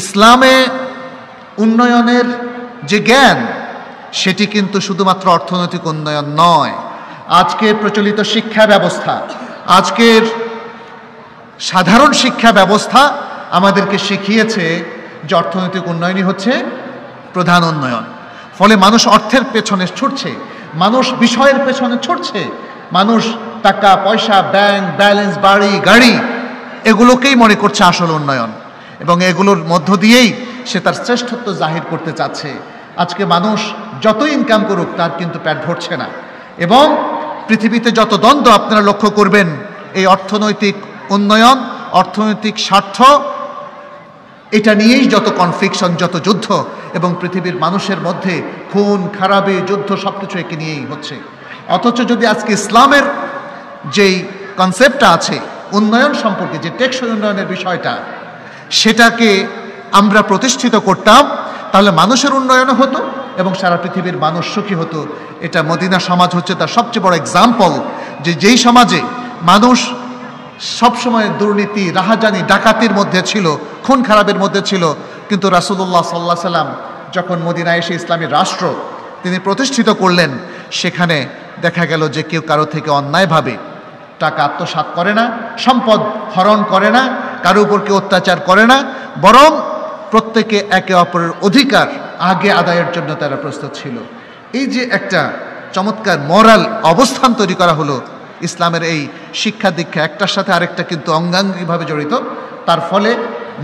ইসলামে উন্নয়নের যে জ্ঞান সেটি কিন্তু শুধুমাত্র অর্থনৈতিক উন্নয়ন নয়। আজকের প্রচলিত শিক্ষা ব্যবস্থা, আজকের সাধারণ শিক্ষা ব্যবস্থা আমাদেরকে শিখিয়েছে যে অর্থনৈতিক উন্নয়নই হচ্ছে প্রধান উন্নয়ন। ফলে মানুষ অর্থের পেছনে ছুটছে, মানুষ বিষয়ের পেছনে ছুটছে, মানুষ টাকা পয়সা, ব্যাংক ব্যালেন্স, বাড়ি গাড়ি এগুলোকেই মনে করছে আসল উন্নয়ন, এবং এগুলোর মধ্য দিয়েই সে তার শ্রেষ্ঠত্ব জাহির করতে চাচ্ছে। আজকে মানুষ যত ইনকাম করুক তার কিন্তু পেট ভরছে না, এবং পৃথিবীতে যত দ্বন্দ্ব আপনারা লক্ষ্য করবেন, এই অর্থনৈতিক উন্নয়ন, অর্থনৈতিক স্বার্থ, এটা নিয়েই যত কনফ্লিকশন, যত যুদ্ধ, এবং পৃথিবীর মানুষের মধ্যে খুন খারাপি, যুদ্ধ সবকিছু একে নিয়েই হচ্ছে। অথচ যদি আজকে ইসলামের যেই কনসেপ্টটা আছে উন্নয়ন সম্পর্কে, যে টেকসই উন্নয়নের বিষয়টা, সেটাকে আমরা প্রতিষ্ঠিত করতাম, তাহলে মানুষের উন্নয়ন হতো এবং সারা পৃথিবীর মানুষ সুখী হতো। এটা মদিনা সমাজ হচ্ছে তার সবচেয়ে বড় এক্সাম্পল, যে যেই সমাজে মানুষ সবসময় দুর্নীতি, রাহাজানি, ডাকাতির মধ্যে ছিল, খুন খারাপের মধ্যে ছিল, কিন্তু রাসূলুল্লাহ সাল্লাল্লাহু আলাইহি সাল্লাম যখন মদিনায় এসে ইসলামী রাষ্ট্র তিনি প্রতিষ্ঠিত করলেন, সেখানে দেখা গেল যে কেউ কারো থেকে অন্যায়ভাবে টাকা আত্মসাৎ করে না, সম্পদ হরণ করে না, কারো উপর কেউ অত্যাচার করে না, বরং প্রত্যেকে একে অপরের অধিকার আগে আদায়ের জন্য তারা প্রস্তুত ছিল। এই যে একটা চমৎকার মোরাল অবস্থান তৈরি করা হলো, ইসলামের এই শিক্ষা দীক্ষা একটার সাথে আরেকটা কিন্তু অঙ্গাঙ্গিভাবে জড়িত। তার ফলে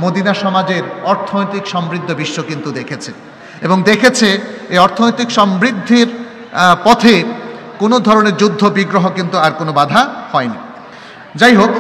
মদিনা সমাজের অর্থনৈতিক সমৃদ্ধ বিশ্ব কিন্তু দেখেছে, এবং দেখেছে এই অর্থনৈতিক সমৃদ্ধির পথে কোনো ধরনের যুদ্ধ বিগ্রহ কিন্তু আর কোনো বাধা হয়নি। যাই হোক,